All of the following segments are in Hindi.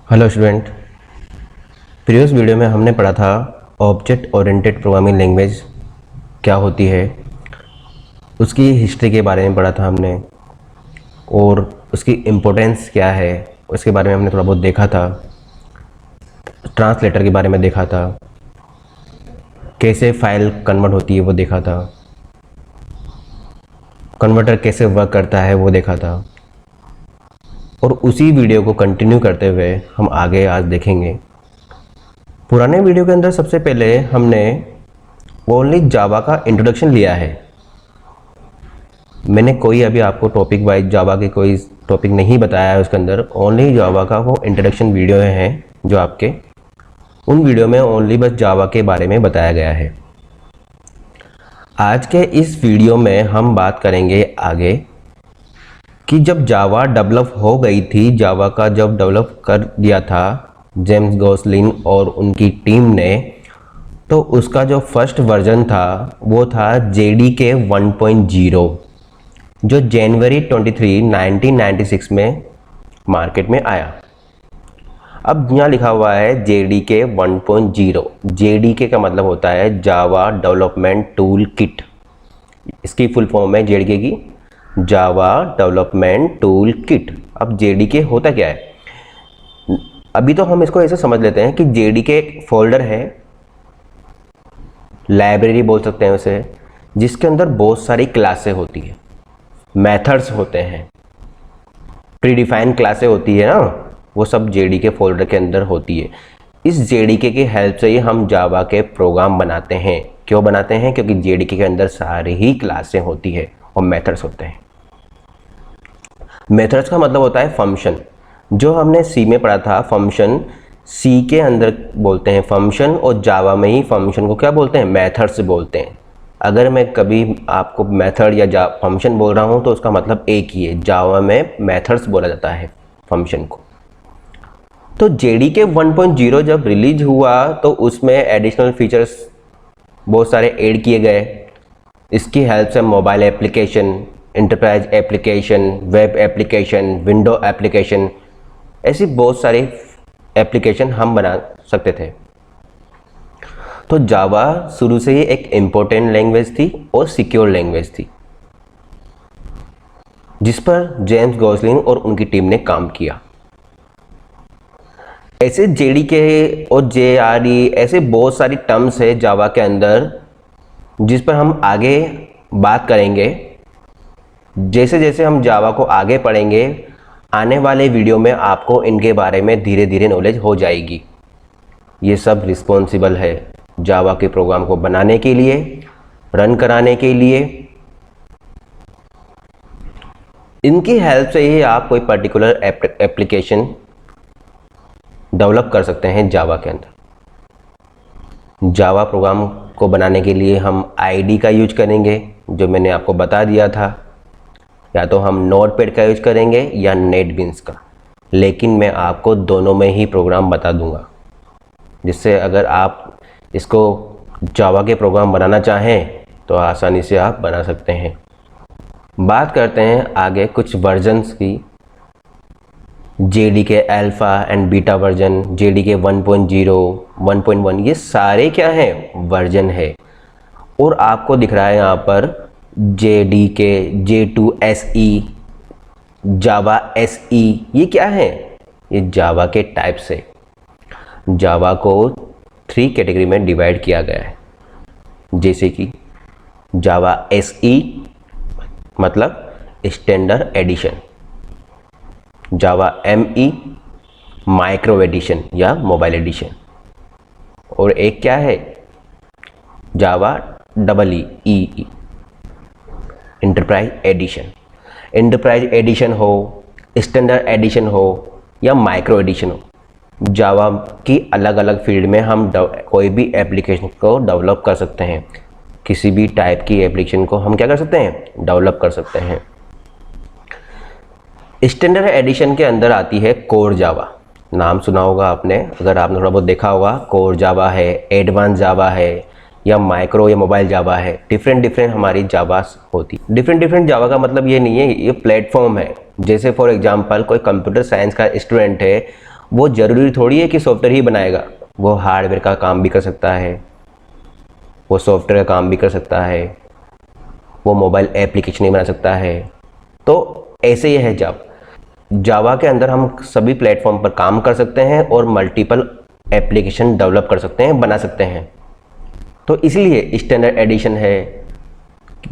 Hello student. प्रीवियस वीडियो में हमने पढ़ा था ऑब्जेक्ट ओरिएंटेड प्रोग्रामिंग लैंग्वेज क्या होती है, उसकी हिस्ट्री के बारे में पढ़ा था हमने और उसकी इम्पोर्टेंस क्या है उसके बारे में हमने थोड़ा बहुत देखा था। ट्रांसलेटर के बारे में देखा था, कैसे फाइल कन्वर्ट होती है वो देखा था, कन्वर्टर कैसे वर्क करता है वो देखा था। और उसी वीडियो को कंटिन्यू करते हुए हम आगे आज देखेंगे। पुराने वीडियो के अंदर सबसे पहले हमने ओनली जावा का इंट्रोडक्शन लिया है। मैंने कोई अभी आपको टॉपिक वाइज जावा के कोई टॉपिक नहीं बताया है, उसके अंदर ओनली जावा का वो इंट्रोडक्शन वीडियो है जो आपके उन वीडियो में ओनली बस जावा के बारे में बताया गया है। आज के इस वीडियो में हम बात करेंगे आगे कि जब जावा डेवलप हो गई थी, जावा का जब डेवलप कर दिया था जेम्स गॉसलिन और उनकी टीम ने, तो उसका जो फर्स्ट वर्जन था वो था JDK 1.0 जो जनवरी 23, 1996 में मार्केट में आया। अब यहाँ लिखा हुआ है JDK 1.0। JDK का मतलब होता है जावा डेवलपमेंट टूल किट। इसकी फुल फॉर्म है JDK की, जावा डेवलपमेंट टूल किट। अब JDK होता क्या है? अभी तो हम इसको ऐसे समझ लेते हैं कि JDK एक फोल्डर है, लाइब्रेरी बोल सकते हैं उसे, जिसके अंदर बहुत सारी क्लासें होती है, मेथड्स होते हैं, प्रीडिफाइंड क्लासें होती है ना, वो सब JDK फोल्डर के अंदर होती है। इस JDK की हेल्प से ही हम जावा के प्रोग्राम बनाते हैं। क्यों बनाते हैं? क्योंकि JDK के अंदर सारी ही क्लासें होती है और मेथड्स होते हैं। मेथड्स का मतलब होता है फंक्शन। जो हमने सी में पढ़ा था फंक्शन, सी के अंदर बोलते हैं फंक्शन, और जावा में ही फंक्शन को क्या बोलते हैं? मेथड्स बोलते हैं। अगर मैं कभी आपको मेथड या फंक्शन बोल रहा हूँ तो उसका मतलब एक ही है, जावा में मेथड्स बोला जाता है फंक्शन को। तो JDK 1.0 जब रिलीज हुआ तो उसमें एडिशनल फीचर्स बहुत सारे ऐड किए गए। इसकी हेल्प से mobile application, enterprise application, web application, window application, ऐसी बहुत सारी एप्लीकेशन हम बना सकते थे। तो जावा शुरू से ही एक इम्पोर्टेंट लैंग्वेज थी और सिक्योर लैंग्वेज थी, जिस पर जेम्स गॉसलिन और उनकी टीम ने काम किया। ऐसे JDK और JRE ऐसे बहुत सारी टर्म्स है जावा के अंदर, जिस पर हम आगे बात करेंगे। जैसे जैसे हम जावा को आगे पढ़ेंगे, आने वाले वीडियो में आपको इनके बारे में धीरे धीरे नॉलेज हो जाएगी। ये सब रिस्पॉन्सिबल है जावा के प्रोग्राम को बनाने के लिए, रन कराने के लिए। इनकी हेल्प से ही आप कोई पर्टिकुलर एप्लीकेशन डेवलप कर सकते हैं जावा के अंदर। जावा प्रोग्राम को बनाने के लिए हम ID का यूज करेंगे, जो मैंने आपको बता दिया था, या तो हम नोटपैड का यूज करेंगे या नेटबीन्स का। लेकिन मैं आपको दोनों में ही प्रोग्राम बता दूंगा, जिससे अगर आप इसको जावा के प्रोग्राम बनाना चाहें तो आसानी से आप बना सकते हैं। बात करते हैं आगे कुछ वर्जन्स की। JDK alpha and beta version, JDK 1.0, 1.1, ये सारे क्या हैं? वर्जन है। और आपको दिख रहा है यहाँ पर JDK, J2 SE, जावा SE, ये क्या है? ये जावा के टाइप्स है। जावा को 3 कैटेगरी में डिवाइड किया गया है, जैसे कि जावा SE मतलब standard edition, Java ME micro edition या मोबाइल एडिशन, और एक क्या है? Java EE enterprise edition. Enterprise edition हो, स्टैंडर्ड एडिशन हो या माइक्रो एडिशन हो, जावा की अलग अलग फील्ड में हम कोई भी एप्लीकेशन को डेवलप कर सकते हैं। किसी भी टाइप की एप्लीकेशन को हम क्या कर सकते हैं? डेवलप कर सकते हैं। स्टैंडर्ड एडिशन के अंदर आती है कोर जावा। नाम सुना होगा आपने, अगर आपने थोड़ा बहुत देखा होगा। कोर जावा है, एडवांस जावा है, या माइक्रो या मोबाइल जावा है। डिफरेंट हमारी जावा होती। डिफरेंट जावा का मतलब ये नहीं है, ये प्लेटफॉर्म है। जैसे फॉर एग्जांपल कोई कंप्यूटर साइंस का स्टूडेंट है, वो ज़रूरी थोड़ी है कि सॉफ्टवेयर ही बनाएगा, वो हार्डवेयर का काम भी कर सकता है, वो सॉफ्टवेयर का काम भी कर सकता है, वो मोबाइल एप्लीकेशन ही बना सकता है। तो ऐसे ही है जावा के अंदर हम सभी प्लेटफॉर्म पर काम कर सकते हैं और मल्टीपल एप्लीकेशन डेवलप कर सकते हैं, बना सकते हैं। तो इसलिए स्टैंडर्ड एडिशन है,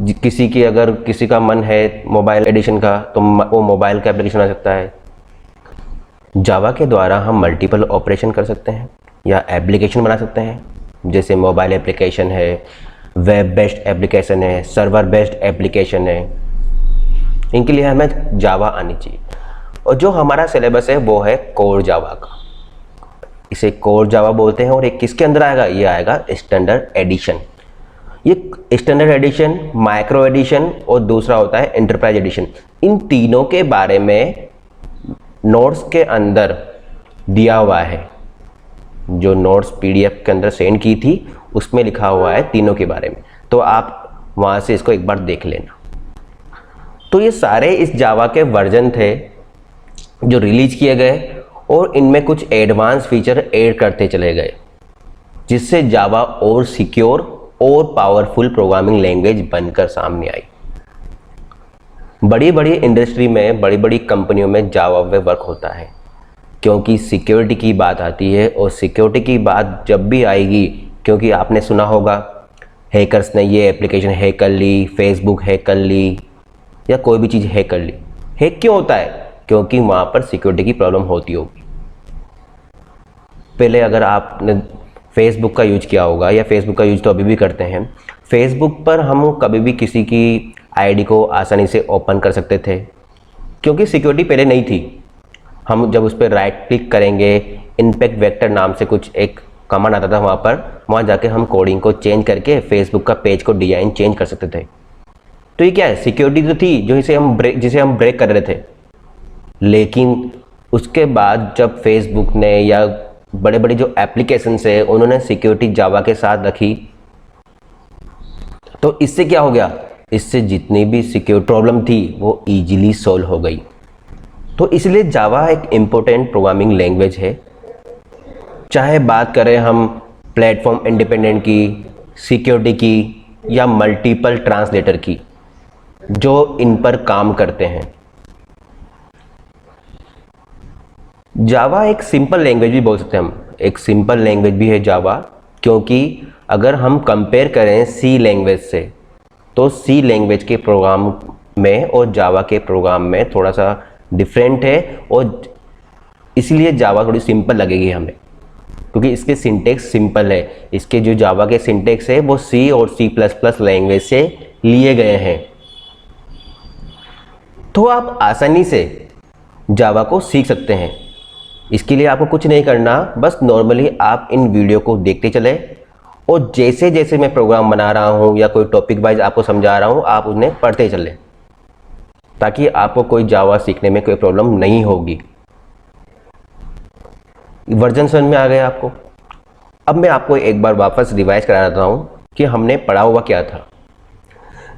किसी का मन है मोबाइल एडिशन का तो वो मोबाइल का एप्लीकेशन बना सकता है। जावा के द्वारा हम मल्टीपल ऑपरेशन कर सकते हैं या एप्लीकेशन बना सकते हैं, जैसे मोबाइल एप्लीकेशन है, वेब बेस्ड एप्लीकेशन है, सर्वर बेस्ड एप्लीकेशन है। इनके लिए हमें जावा आनी चाहिए। और जो हमारा सिलेबस है वो है कोर जावा का, इसे कोर जावा बोलते हैं। और एक किसके अंदर आएगा, ये आएगा स्टैंडर्ड एडिशन। ये स्टैंडर्ड एडिशन, माइक्रो एडिशन और दूसरा होता है एंटरप्राइज एडिशन। इन तीनों के बारे में नोट्स के अंदर दिया हुआ है, जो नोट्स पीडीएफ के अंदर सेंड की थी उसमें लिखा हुआ है तीनों के बारे में, तो आप वहाँ से इसको एक बार देख लेना। तो ये सारे इस जावा के वर्जन थे जो रिलीज किए गए और इनमें कुछ एडवांस फीचर ऐड करते चले गए, जिससे जावा और सिक्योर और पावरफुल प्रोग्रामिंग लैंग्वेज बनकर सामने आई। बड़ी बड़ी इंडस्ट्री में, बड़ी बड़ी कंपनियों में जावा पे वर्क होता है, क्योंकि सिक्योरिटी की बात आती है। और सिक्योरिटी की बात जब भी आएगी, क्योंकि आपने सुना होगा हैकर्स ने ये एप्लीकेशन हैक कर ली, फेसबुक हैक कर ली, या कोई भी चीज़ हैक कर ली। हैक क्यों होता है? क्योंकि वहाँ पर सिक्योरिटी की प्रॉब्लम होती होगी। पहले अगर आपने फेसबुक का यूज किया होगा, या फेसबुक का यूज तो अभी भी करते हैं, फेसबुक पर हम कभी भी किसी की आईडी को आसानी से ओपन कर सकते थे, क्योंकि सिक्योरिटी पहले नहीं थी। हम जब उस पर राइट क्लिक करेंगे, इम्पैक्ट वेक्टर नाम से कुछ एक कमांड आता था, वहाँ जाके हम कोडिंग को चेंज करके फेसबुक का पेज को डिज़ाइन चेंज कर सकते थे। तो ये क्या है, सिक्योरिटी तो थी जो जिसे हम ब्रेक कर रहे थे। लेकिन उसके बाद जब फेसबुक ने या बड़े बड़े जो एप्लीकेशंस है उन्होंने सिक्योरिटी जावा के साथ रखी, तो इससे क्या हो गया, इससे जितनी भी सिक्योर प्रॉब्लम थी वो इजीली सॉल्व हो गई। तो इसलिए जावा एक इम्पोर्टेंट प्रोग्रामिंग लैंग्वेज है। चाहे बात करें हम प्लेटफॉर्म इंडिपेंडेंट की, सिक्योरिटी की, या मल्टीपल ट्रांसलेटर की, जो इन पर काम करते हैं। जावा एक सिंपल लैंग्वेज भी बोल सकते हैं हम, एक सिंपल लैंग्वेज भी है जावा, क्योंकि अगर हम कंपेयर करें सी लैंग्वेज से, तो सी लैंग्वेज के प्रोग्राम में और जावा के प्रोग्राम में थोड़ा सा डिफरेंट है, और इसलिए जावा थोड़ी सिंपल लगेगी हमें, क्योंकि इसके सिंटेक्स सिंपल है। इसके जो जावा के सिंटेक्स है वो सी और C++ लैंग्वेज से लिए गए हैं। तो आप आसानी से जावा को सीख सकते हैं। इसके लिए आपको कुछ नहीं करना, बस नॉर्मली आप इन वीडियो को देखते चले, और जैसे जैसे मैं प्रोग्राम बना रहा हूँ या कोई टॉपिक वाइज आपको समझा रहा हूँ, आप उन्हें पढ़ते चले, ताकि आपको कोई जावा सीखने में कोई प्रॉब्लम नहीं होगी। वर्जन समझ में आ गया आपको? अब मैं आपको एक बार वापस रिवाइज करा देता हूँ कि हमने पढ़ा हुआ क्या था।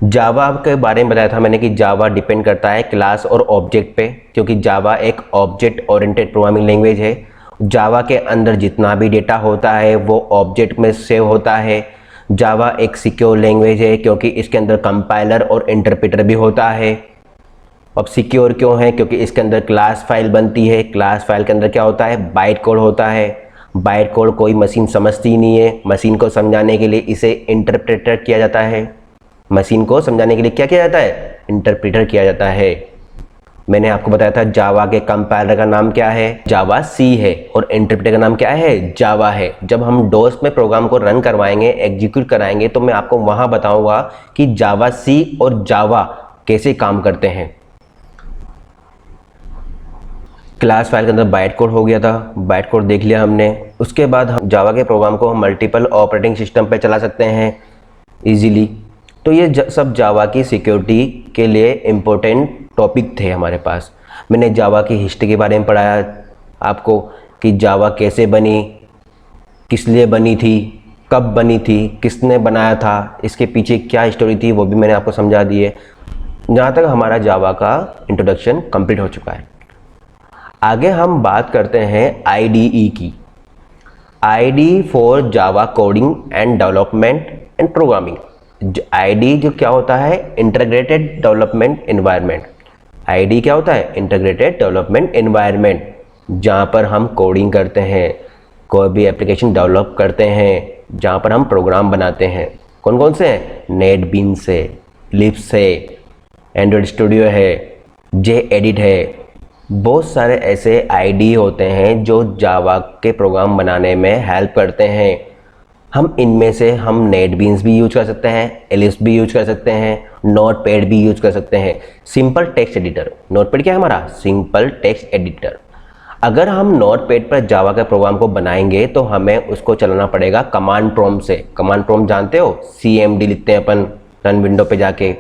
जावा के बारे में बताया था मैंने कि जावा डिपेंड करता है क्लास और ऑब्जेक्ट पे, क्योंकि जावा एक ऑब्जेक्ट ओरिएंटेड प्रोग्रामिंग लैंग्वेज है। जावा के अंदर जितना भी डेटा होता है वो ऑब्जेक्ट में सेव होता है। जावा एक सिक्योर लैंग्वेज है, क्योंकि इसके अंदर कंपाइलर और इंटरप्रेटर भी होता है। अब सिक्योर क्यों है? क्योंकि इसके अंदर क्लास फाइल बनती है। क्लास फाइल के अंदर क्या होता है? बाइट कोड होता है। बाइट कोड कोई मशीन समझती नहीं है, मशीन को समझाने के लिए इसे इंटरप्रेटर किया जाता है। मशीन को समझाने के लिए क्या किया जाता है? इंटरप्रेटर किया जाता है। मैंने आपको बताया था जावा के कंपाइलर का नाम क्या है? जावा सी है, और इंटरप्रेटर का नाम क्या है? जावा है। जब हम डोस में प्रोग्राम को रन करवाएंगे, एग्जीक्यूट कराएंगे, तो मैं आपको वहां बताऊंगा कि जावा सी और जावा कैसे काम करते हैं। क्लास फाइल के अंदर बाइट कोड हो गया था, बाइट कोड देख लिया हमने। उसके बाद हम जावा के प्रोग्राम को हम मल्टीपल ऑपरेटिंग सिस्टम पे चला सकते हैं इजीली। तो ये सब जावा की सिक्योरिटी के लिए इम्पोर्टेंट टॉपिक थे हमारे पास। मैंने जावा की हिस्ट्री के बारे में पढ़ाया आपको कि जावा कैसे बनी, किस लिए बनी थी, कब बनी थी, किसने बनाया था, इसके पीछे क्या स्टोरी थी, वो भी मैंने आपको समझा दी है। जहाँ तक हमारा जावा का इंट्रोडक्शन कंप्लीट हो चुका है। आगे हम बात करते हैं IDE की। IDE for Java coding and development and programming. IDE जो क्या होता है, इंटीग्रेटेड डेवलपमेंट एनवायरनमेंट। IDE क्या होता है, इंटीग्रेटेड डेवलपमेंट एनवायरनमेंट, जहाँ पर हम कोडिंग करते हैं, कोई भी एप्लीकेशन डेवलप करते हैं, जहाँ पर हम प्रोग्राम बनाते हैं। कौन कौन से हैं, नेटबीन्स है, लिप्स है, एंड्रॉयड स्टूडियो है, JEdit है। बहुत सारे ऐसे IDE होते हैं जो जावा के प्रोग्राम बनाने में हेल्प करते हैं। हम इनमें से हम नेटबीन्स भी यूज कर सकते हैं, एलिप्स भी यूज कर सकते हैं, नोटपैड भी यूज कर सकते हैं। सिंपल टेक्स्ट एडिटर, नोटपैड क्या है हमारा, सिंपल टेक्स्ट एडिटर। अगर हम नोटपैड पर जावा के प्रोग्राम को बनाएंगे तो हमें उसको चलाना पड़ेगा कमांड प्रॉम्प्ट से। कमांड प्रॉम्प्ट जानते हो, CMD लिखते हैं अपन रन विंडो पे जाके,